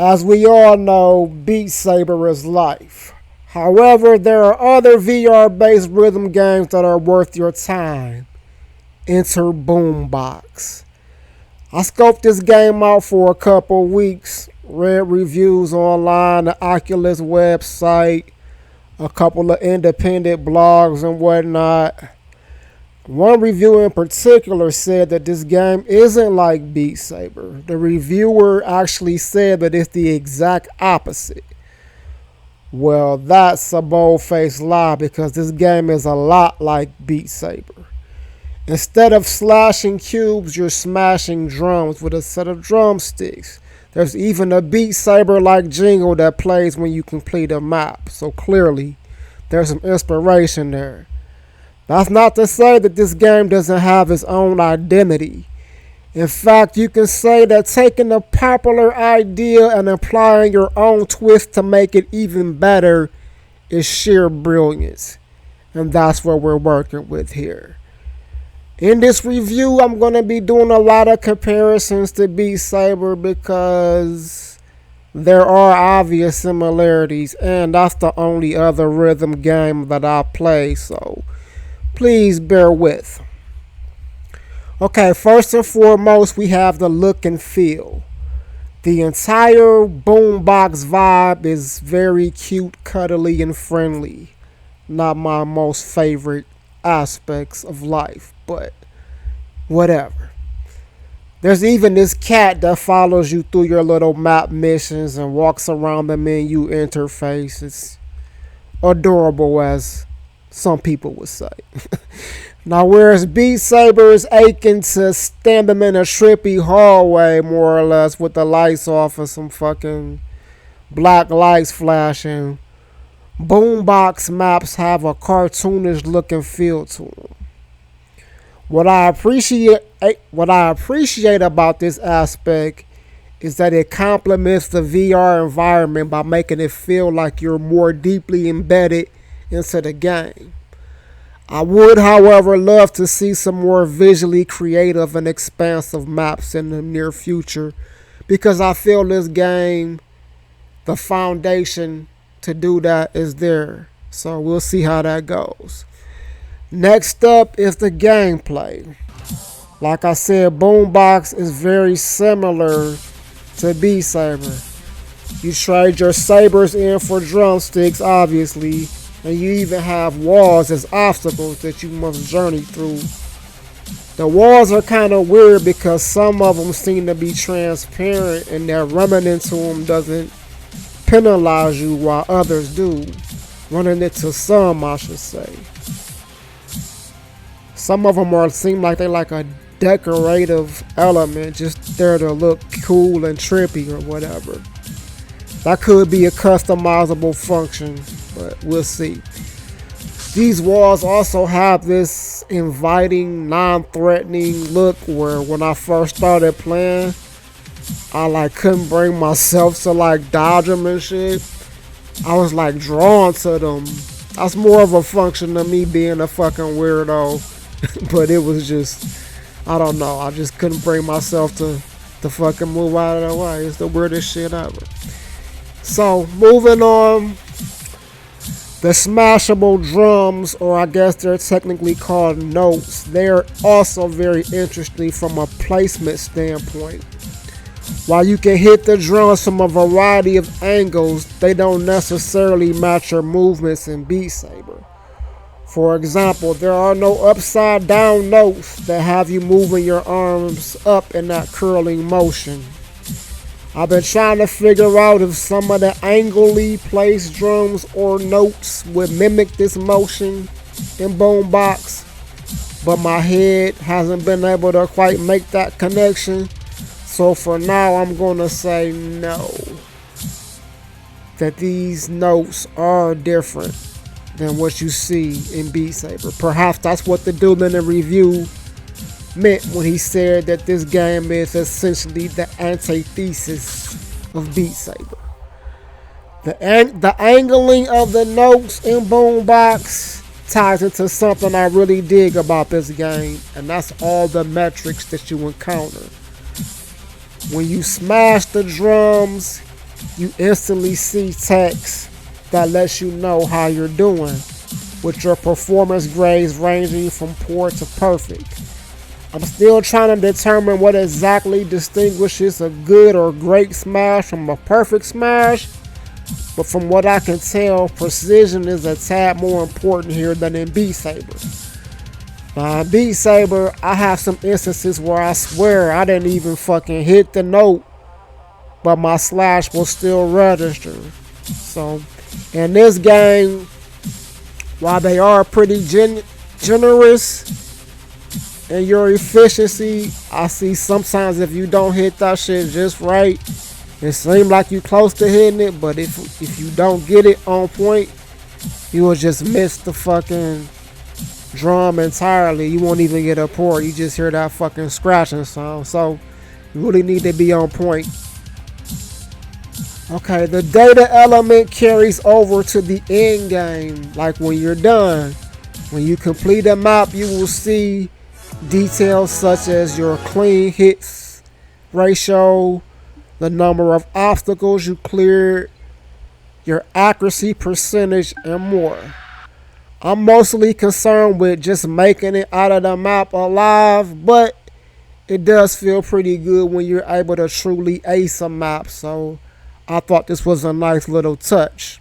As we all know, Beat Saber is life. However, there are other VR based rhythm games that are worth your time. Enter BoomBox. I scoped this game out for a couple weeks, read reviews online, the Oculus website, a couple of independent blogs and whatnot. One review in particular said that this game isn't like Beat Saber. The reviewer actually said that it's the exact opposite. Well, that's a bold-faced lie because this game is a lot like Beat Saber. Instead of slashing cubes, you're smashing drums with a set of drumsticks. There's even a Beat Saber-like jingle that plays when you complete a map. So clearly, there's some inspiration there. That's not to say that this game doesn't have its own identity. In fact, you can say that taking a popular idea and applying your own twist to make it even better is sheer brilliance. And that's what we're working with here. In this review, I'm going to be doing a lot of comparisons to Beat Saber because there are obvious similarities, and that's the only other rhythm game that I play, so please bear with. Okay, first and foremost, we have the look and feel. The entire BoomBox vibe is very cute, cuddly, and friendly. Not my most favorite aspects of life, but whatever. There's even this cat that follows you through your little map missions and walks around the menu interface. It's adorable, as some people would say. Now, whereas Beat Saber is aching to stand them in a trippy hallway, more or less, with the lights off and some fucking black lights flashing, BoomBox maps have a cartoonish look and feel to them. What I appreciate about this aspect is that it complements the VR environment by making it feel like you're more deeply embedded into the game. I would, however, love to see some more visually creative and expansive maps in the near future because I feel this game, the foundation to do that is there. So we'll see how that goes. Next up is the gameplay. Like I said, BoomBox is very similar to Beat Saber. You trade your sabers in for drumsticks, obviously, and you even have walls as obstacles that you must journey through. The walls are kind of weird because some of them seem to be transparent and that running into them doesn't penalize you while others do. Running into some, I should say. Some of them seem like they're like a decorative element, just there to look cool and trippy or whatever. That could be a customizable function, but we'll see. These walls also have this inviting, non-threatening look where when I first started playing, I couldn't bring myself to dodge them and shit. I was drawn to them. That's more of a function of me being a fucking weirdo. But it was just, I don't know. I just couldn't bring myself to fucking move out of the way. It's the weirdest shit ever. So, moving on. The smashable drums, or I guess they're technically called notes, they're also very interesting from a placement standpoint. While you can hit the drums from a variety of angles, they don't necessarily match your movements in Beat Saber. For example, there are no upside down notes that have you moving your arms up in that curling motion. I've been trying to figure out if some of the angly placed drums or notes would mimic this motion in BoomBox, but my head hasn't been able to quite make that connection. So for now, I'm gonna say no. That these notes are different than what you see in Beat Saber. Perhaps that's what the dude in the review meant when he said that this game is essentially the antithesis of Beat Saber. The angling of the notes in BoomBox ties into something I really dig about this game, and that's all the metrics that you encounter. When you smash the drums, you instantly see text that lets you know how you're doing, with your performance grades ranging from poor to perfect. I'm still trying to determine what exactly distinguishes a good or great smash from a perfect smash, but from what I can tell, precision is a tad more important here than in Beat Saber. Now, in Beat Saber, I have some instances where I swear I didn't even fucking hit the note, but my slash will still register. So, in this game, while they are pretty generous in your efficiency, I see sometimes if you don't hit that shit just right, it seems like you close to hitting it, but if you don't get it on point, you will just miss the fucking drum entirely. You won't even get a port. You just hear that fucking scratching sound. So you really need to be on point. Okay, the data element carries over to the end game. Like when you're done, when you complete a map, you will see details such as your clean hits ratio, the number of obstacles you cleared, your accuracy percentage, and more. I'm mostly concerned with just making it out of the map alive, but it does feel pretty good when you're able to truly ace a map, so I thought this was a nice little touch.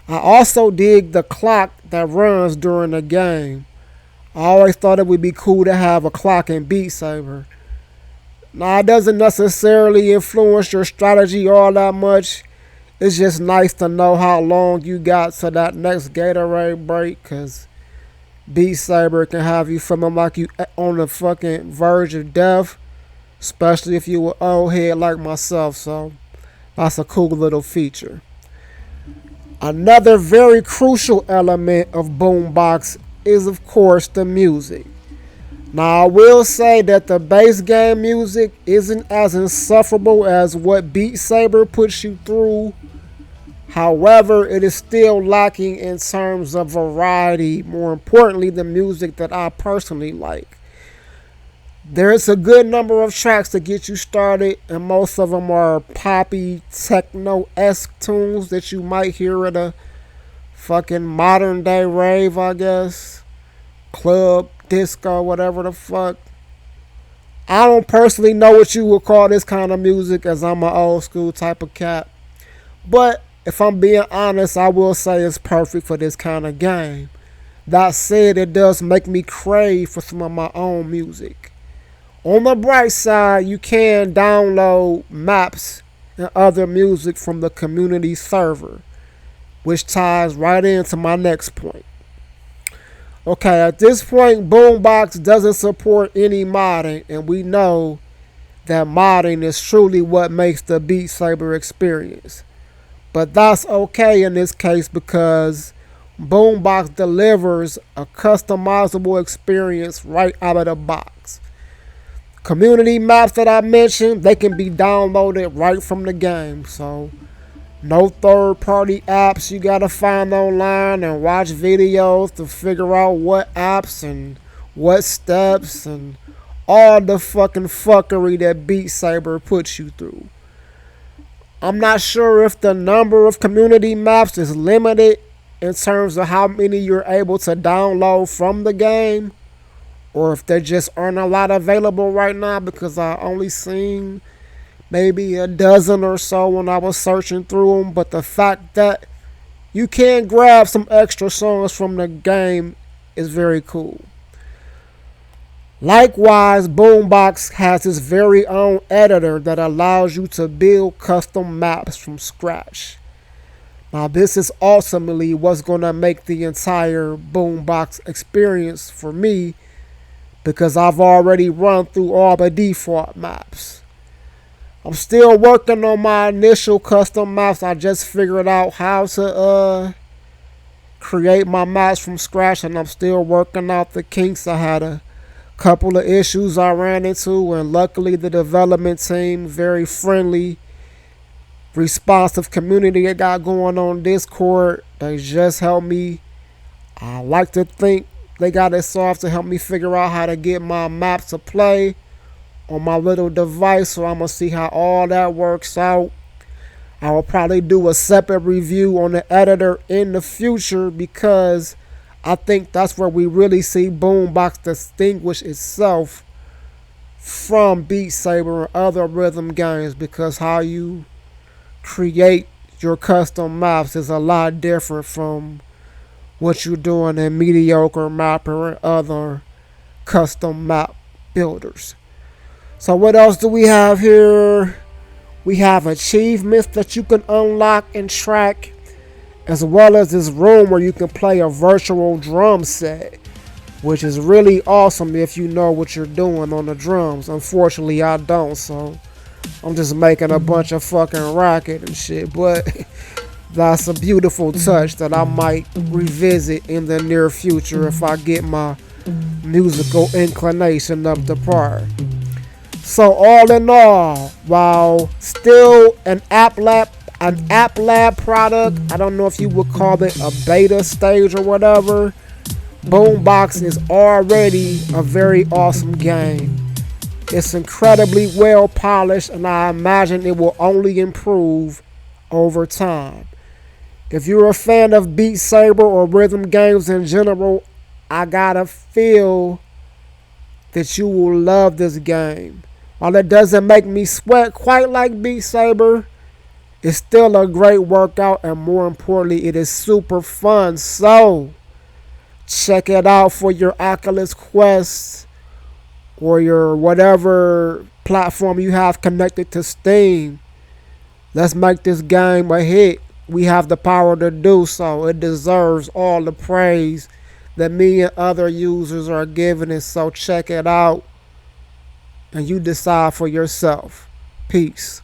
I also dig the clock that runs during the game. I always thought it would be cool to have a clock in Beat Saber. Now, it doesn't necessarily influence your strategy all that much. It's just nice to know how long you got to that next Gatorade break, because Beat Saber can have you feeling like you on the fucking verge of death, especially if you were old head like myself, so that's a cool little feature. Another very crucial element of BoomBox is, of course, the music. Now, I will say that the base game music isn't as insufferable as what Beat Saber puts you through. However, it is still lacking in terms of variety. More importantly, the music that I personally like. There's a good number of tracks to get you started, and most of them are poppy, techno-esque tunes that you might hear at a fucking modern day rave, I guess. Club, disco, whatever the fuck. I don't personally know what you would call this kind of music, as I'm an old school type of cat. But if I'm being honest, I will say it's perfect for this kind of game. That said, it does make me crave for some of my own music. On the bright side, you can download maps and other music from the community server, which ties right into my next point. Okay, at this point, BoomBox doesn't support any modding, and we know that modding is truly what makes the Beat Saber experience. But that's okay in this case because BoomBox delivers a customizable experience right out of the box. Community maps that I mentioned, they can be downloaded right from the game. So no third-party apps you gotta find online and watch videos to figure out what apps and what steps and all the fucking fuckery that Beat Saber puts you through. I'm not sure if the number of community maps is limited in terms of how many you're able to download from the game, or if there just aren't a lot available right now, because I only seen maybe a dozen or so when I was searching through them. But the fact that you can grab some extra songs from the game is very cool. Likewise, BoomBox has its very own editor that allows you to build custom maps from scratch. Now, this is ultimately what's going to make the entire BoomBox experience for me, because I've already run through all the default maps. I'm still working on my initial custom maps. I just figured out how to create my maps from scratch, and I'm still working out the kinks. I had a couple of issues I ran into, and luckily the development team, very friendly, responsive community I got going on Discord, they just helped me. I like to think they got it solved to help me figure out how to get my map to play on my little device, so I'm gonna see how all that works out. I will probably do a separate review on the editor in the future because I think that's where we really see BoomBox distinguish itself from Beat Saber and other rhythm games, because how you create your custom maps is a lot different from what you're doing in mediocre mapper and other custom map builders. So what else do we have here? We have achievements that you can unlock and track, as well as this room where you can play a virtual drum set, which is really awesome if you know what you're doing on the drums. Unfortunately, I don't, so I'm just making a bunch of fucking racket and shit, but that's a beautiful touch that I might revisit in the near future if I get my musical inclination up to par. So all in all, while still an app lab product, I don't know if you would call it a beta stage or whatever, BoomBox is already a very awesome game. It's incredibly well polished, and I imagine it will only improve over time. If you're a fan of Beat Saber or rhythm games in general, I gotta feel that you will love this game. While it doesn't make me sweat quite like Beat Saber, it's still a great workout, and more importantly, it is super fun. So, check it out for your Oculus Quest or your whatever platform you have connected to Steam. Let's make this game a hit. We have the power to do so. It deserves all the praise that me and other users are giving it. So check it out and you decide for yourself. Peace.